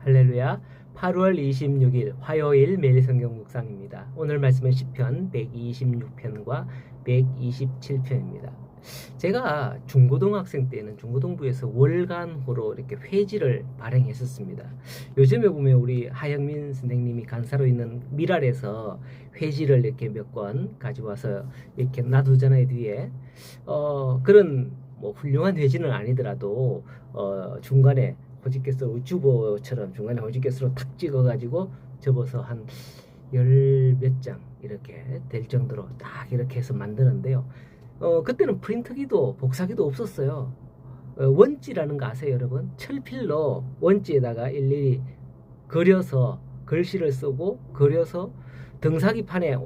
할렐루야. 8월 26일 화요일 매일 성경 묵상입니다. 오늘 말씀은 시편 126편과 127편입니다. 제가 중고등학생 때는 중고등부에서 월간호로 이렇게 회지를 발행했었습니다. 요즘에 보면 우리 하영민 선생님이 간사로 있는 미랄에서 회지를 이렇게 몇 권 가져와서 이렇게 놔두잖아요, 뒤에. 그런 뭐 훌륭한 회지는 아니더라도 중간에 호직개수로 주보처럼 중간에 호직개수로 탁 찍어가지고 접어서 한 열 몇 장 이렇게 될 정도로 딱 이렇게 해서 만드는데요. 그때는 프린터기도 복사기도 없었어요. 원지라는 거 아세요, 여러분? 철필로 원지에다가 일일이 그려서 글씨를 쓰고 그려서 등사기판에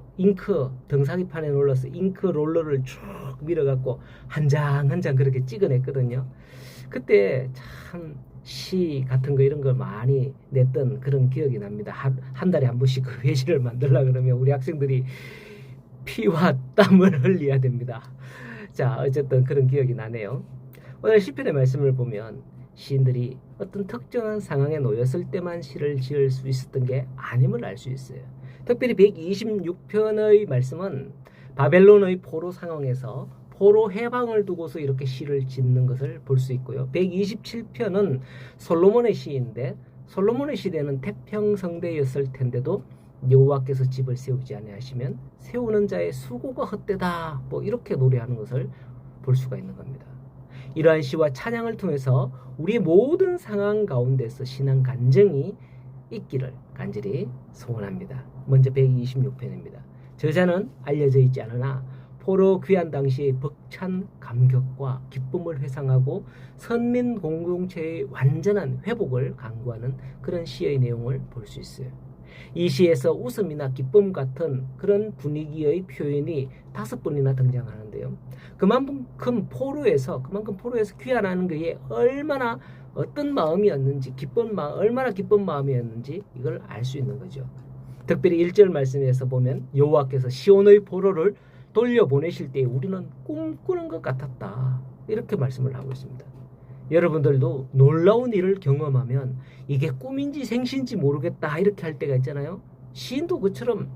등사기판에 눌러서 잉크 롤러를 쭉 밀어갖고 한 장 한 장 그렇게 찍어냈거든요. 그때 참 시 같은 거 이런 걸 많이 냈던 그런 기억이 납니다. 한 달에 한 번씩 그 회지를 만들려 그러면 우리 학생들이 피와 땀을 흘려야 됩니다. 자, 어쨌든 그런 기억이 나네요. 오늘 시편의 말씀을 보면 시인들이 어떤 특정한 상황에 놓였을 때만 시를 지을 수 있었던 게 아님을 알 수 있어요. 특별히 126편의 말씀은 바벨론의 포로 상황에서 포로 해방을 두고서 이렇게 시를 짓는 것을 볼 수 있고요. 127편은 솔로몬의 시인데 솔로몬의 시대는 태평성대였을 텐데도 여호와께서 집을 세우지 아니하시면 세우는 자의 수고가 헛되다, 뭐 이렇게 노래하는 것을 볼 수가 있는 겁니다. 이러한 시와 찬양을 통해서 우리의 모든 상황 가운데서 신앙 간증이 있기를 간절히 소원합니다. 먼저 126편입니다. 저자는 알려져 있지 않으나 포로 귀환 당시의 벅찬 감격과 기쁨을 회상하고 선민 공동체의 완전한 회복을 강구하는 그런 시의 내용을 볼 수 있어요. 이 시에서 웃음이나 기쁨 같은 그런 분위기의 표현이 5번이나 등장하는데요. 그만큼 포로에서 귀환하는 것에 얼마나 어떤 마음이었는지, 얼마나 기쁜 마음이었는지 이걸 알 수 있는 거죠. 특별히 1절 말씀에서 보면 여호와께서 시온의 포로를 돌려보내실 때 우리는 꿈꾸는 것 같았다, 이렇게 말씀을 하고 있습니다. 여러분들도 놀라운 일을 경험하면 이게 꿈인지 생시인지 모르겠다 이렇게 할 때가 있잖아요. 시인도 그처럼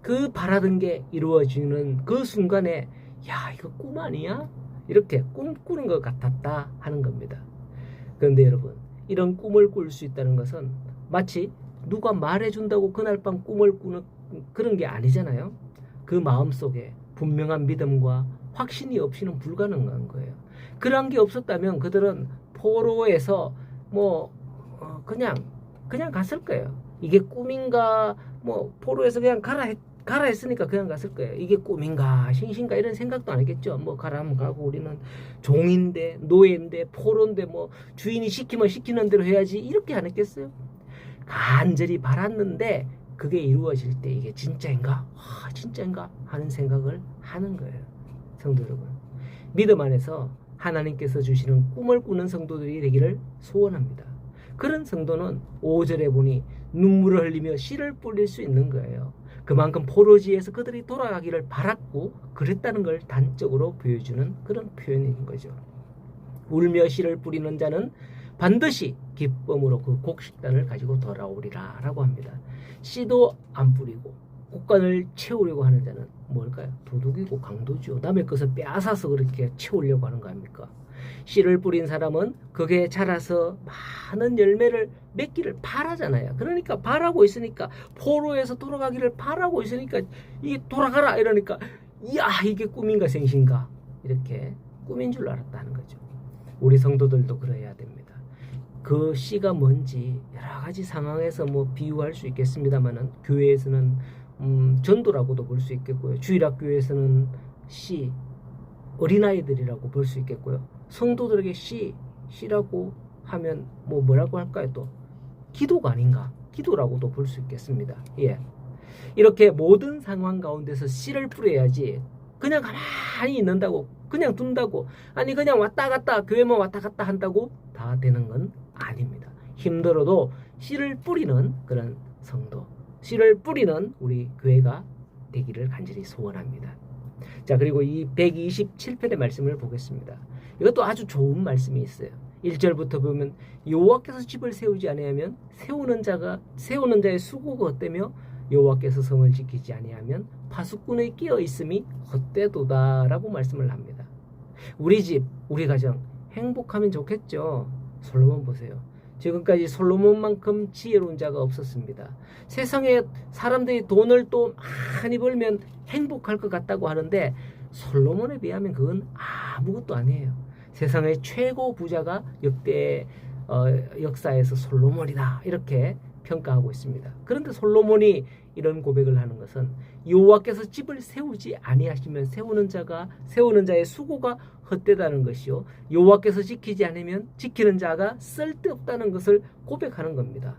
그 바라던 게 이루어지는 그 순간에 야, 이거 꿈 아니야? 이렇게 꿈꾸는 것 같았다 하는 겁니다. 그런데 여러분, 이런 꿈을 꿀 수 있다는 것은 마치 누가 말해준다고 그날 밤 꿈을 꾸는 그런 게 아니잖아요. 그 마음속에 분명한 믿음과 확신이 없이는 불가능한 거예요. 그런 게 없었다면 그들은 포로에서 그냥 갔을 거예요. 이게 꿈인가, 포로에서 그냥 가라 했으니까 그냥 갔을 거예요. 이게 꿈인가 신신가 이런 생각도 안 했겠죠. 가라면 가고 우리는 종인데 노예인데 포로인데 주인이 시키면 시키는 대로 해야지 이렇게 안 했겠어요. 간절히 바랐는데 그게 이루어질 때 이게 진짜인가 하는 생각을 하는 거예요. 성도 여러분, 믿음 안에서 하나님께서 주시는 꿈을 꾸는 성도들이 되기를 소원합니다. 그런 성도는 5절에 보니 눈물을 흘리며 씨를 뿌릴 수 있는 거예요. 그만큼 포로지에서 그들이 돌아가기를 바랐고 그랬다는 걸 단적으로 보여주는 그런 표현인 거죠. 울며 씨를 뿌리는 자는 반드시 기쁨으로 그 곡식단을 가지고 돌아오리라 라고 합니다. 씨도 안 뿌리고 곡간을 채우려고 하는 자는 뭘까요? 도둑이고 강도죠. 남의 것을 빼앗아서 그렇게 채우려고 하는 거 아닙니까? 씨를 뿌린 사람은 그게 자라서 많은 열매를 맺기를 바라잖아요. 그러니까 바라고 있으니까, 포로에서 돌아가기를 바라고 있으니까 이게 돌아가라 이러니까 이야, 이게 꿈인가 생신가, 이렇게 꿈인 줄 알았다는 거죠. 우리 성도들도 그래야 됩니다. 그 씨가 뭔지 여러 가지 상황에서 비유할 수 있겠습니다만은, 교회에서는 전도라고도 볼 수 있겠고요. 주일학교에서는 씨, 어린아이들이라고 볼 수 있겠고요. 성도들에게 씨라고 하면 뭐라고 할까요? 또 기도가 아닌가, 기도라고도 볼 수 있겠습니다. 예, 이렇게 모든 상황 가운데서 씨를 뿌려야지 그냥 가만히 있는다고, 그냥 둔다고, 아니 그냥 왔다 갔다 교회만 왔다 갔다 한다고 다 되는 건 아닙니다. 힘들어도 씨를 뿌리는 그런 성도, 씨를 뿌리는 우리 교회가 되기를 간절히 소원합니다. 자, 그리고 이 127편의 말씀을 보겠습니다. 이것도 아주 좋은 말씀이 있어요. 1절부터 보면 여호와께서 집을 세우지 아니하면 세우는 자의 수고가 헛되며 여호와께서 성을 지키지 아니하면 파수꾼의 끼어 있음이 헛되도다라고 말씀을 합니다. 우리 집, 우리 가정 행복하면 좋겠죠. 솔로몬 보세요. 지금까지 솔로몬만큼 지혜로운 자가 없었습니다. 세상에 사람들이 돈을 또 많이 벌면 행복할 것 같다고 하는데 솔로몬에 비하면 그건 아무것도 아니에요. 세상의 최고 부자가 역대 역사에서 솔로몬이다 이렇게 평가하고 있습니다. 그런데 솔로몬이 이런 고백을 하는 것은 여호와께서 집을 세우지 아니하시면 세우는 자의 수고가 헛되다는 것이요 여호와께서 지키지 않으면 지키는 자가 쓸데없다는 것을 고백하는 겁니다.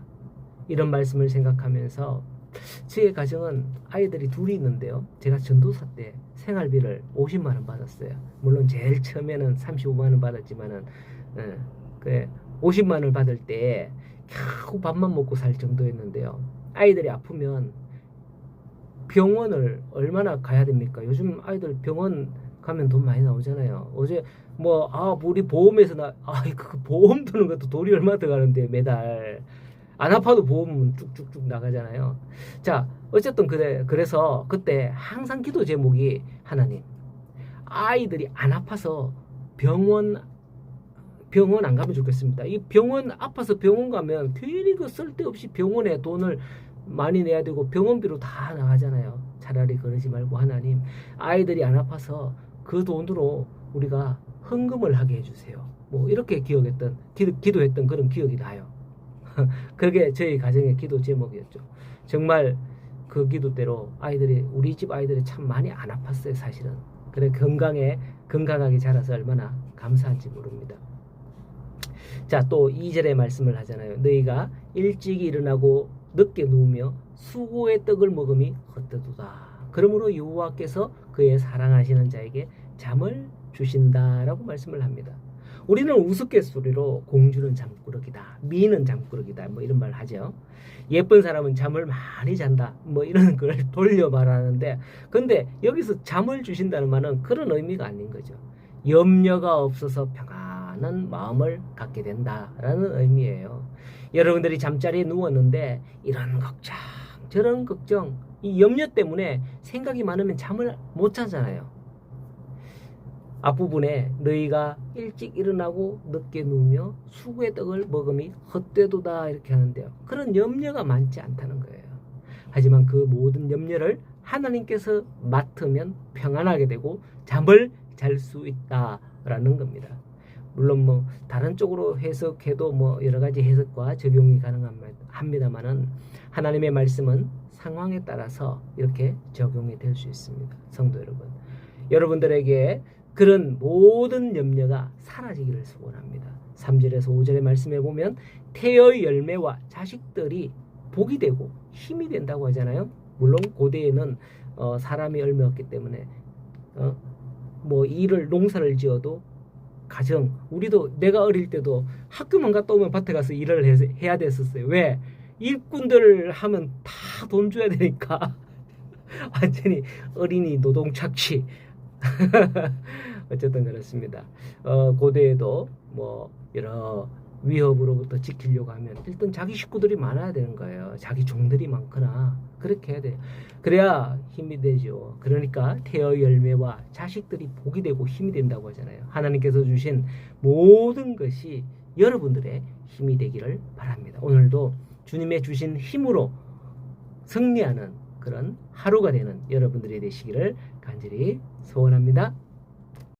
이런 말씀을 생각하면서 제 가정은 아이들이 둘이 있는데요. 제가 전도사 때 생활비를 50만 원 받았어요. 물론 제일 처음에는 35만 원 받았지만은 50만 원을 받을 때 겨우 밥만 먹고 살 정도였는데요. 아이들이 아프면 병원을 얼마나 가야 됩니까? 요즘 아이들 병원 가면 돈 많이 나오잖아요. 어제 우리 보험에서 그 보험 드는 것도 돈이 얼마 들어가는데 매달 안 아파도 보험은 쭉쭉쭉 나가잖아요. 자, 어쨌든 그래서 그때 항상 기도 제목이 하나님, 아이들이 안 아파서 병원 안 가면 좋겠습니다. 이 병원 아파서 병원 가면 괜히 그 쓸데없이 병원에 돈을 많이 내야 되고 병원비로 다 나가잖아요. 차라리 그러지 말고 하나님, 아이들이 안 아파서 그 돈으로 우리가 헌금을 하게 해주세요. 이렇게 기도했던 그런 기억이 나요. 그게 저희 가정의 기도 제목이었죠. 정말 그 기도대로 우리 집 아이들이 참 많이 안 아팠어요, 사실은. 그래 건강하게 자라서 얼마나 감사한지 모릅니다. 자, 또 2절의 말씀을 하잖아요. 너희가 일찍 일어나고 늦게 누우며 수고의 떡을 먹음이 헛되도다. 그러므로 여호와께서 그의 사랑하시는 자에게 잠을 주신다라고 말씀을 합니다. 우리는 우스갯소리로 공주는 잠꾸러기다, 미는 잠꾸러기다 이런 말 하죠. 예쁜 사람은 잠을 많이 잔다 이런 걸 돌려 말하는데, 근데 여기서 잠을 주신다는 말은 그런 의미가 아닌 거죠. 염려가 없어서 평안한 마음을 갖게 된다라는 의미예요. 여러분들이 잠자리에 누웠는데 이런 걱정 저런 걱정, 이 염려 때문에 생각이 많으면 잠을 못 자잖아요. 앞부분에 너희가 일찍 일어나고 늦게 누우며 수고의 떡을 먹음이 헛되도다 이렇게 하는데요. 그런 염려가 많지 않다는 거예요. 하지만 그 모든 염려를 하나님께서 맡으면 평안하게 되고 잠을 잘 수 있다라는 겁니다. 물론 다른 쪽으로 해석해도 여러 가지 해석과 적용이 가능합니다만은 하나님의 말씀은 상황에 따라서 이렇게 적용이 될 수 있습니다. 성도 여러분, 여러분들에게 그런 모든 염려가 사라지기를 소원합니다. 3절에서 5절의 말씀에 보면 태의 열매와 자식들이 복이 되고 힘이 된다고 하잖아요. 물론 고대에는 사람이 얼마 없기 때문에 농사를 지어도 우리도 내가 어릴 때도 학교만 갔다 오면 밭에 가서 일을 해야 됐었어요. 왜? 일꾼들 하면 다 돈 줘야 되니까 완전히 어린이 노동 착취. 어쨌든 그렇습니다. 고대에도 여러 위협으로부터 지키려고 하면 일단 자기 식구들이 많아야 되는 거예요. 자기 종들이 많거나 그렇게 해야 돼요. 그래야 힘이 되죠. 그러니까 태의 열매와 자식들이 복이 되고 힘이 된다고 하잖아요. 하나님께서 주신 모든 것이 여러분들의 힘이 되기를 바랍니다. 오늘도 주님의 주신 힘으로 승리하는 그런 하루가 되는 여러분들이 되시기를 간절히 소원합니다.